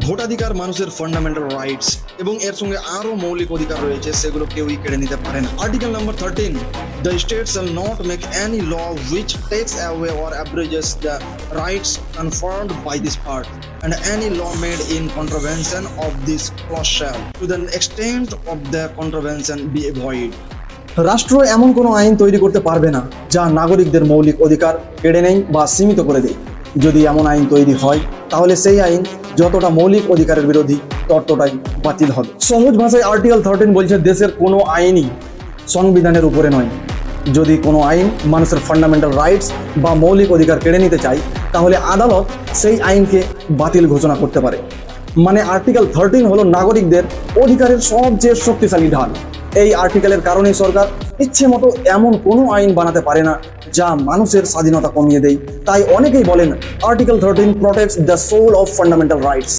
ভোটাধিকার মানুষের fundamental rights এবং এর সঙ্গে আরো মৌলিক অধিকার রয়েছে, সেগুলো কেউই কেড়ে নিতে পারে না। Article number 13, the state shall not make any law which takes away or abridges the rights conferred by this part, and any law made in contravention of this clause shall, to the extent of the contravention, be void. রাষ্ট্র এমন কোনো আইন তৈরি করতে পারবে না যা নাগরিকদের মৌলিক অধিকার কেড়ে নেয় বা সীমিত করে দেয়। যদি এমন আইন তৈরি হয় তাহলে সেই আইন যতটা মৌলিক অধিকারের বিরোধী ততটাই বাতিল হবে। সহজ ভাষায় আর্টিকেল 13 বলছে দেশের কোনো আইনই সংবিধানের উপরে নয়। যদি কোনো আইন মানুষের ফান্ডামেন্টাল রাইটস বা মৌলিক অধিকার কেড়ে নিতে চায় তাহলে আদালত সেই আইনকে বাতিল ঘোষণা করতে পারে। মানে আর্টিকেল 13 হলো নাগরিকদের অধিকারের সবচেয়ে শক্তিশালী ঢাল। এই আর্টিকেলের কারণেই সরকার ইচ্ছে মতো এমন কোনো আইন বানাতে পারে না যা মানুষের স্বাধীনতা কমিয়ে দেয়। তাই অনেকেই বলেন article 13 protects the soul of fundamental rights.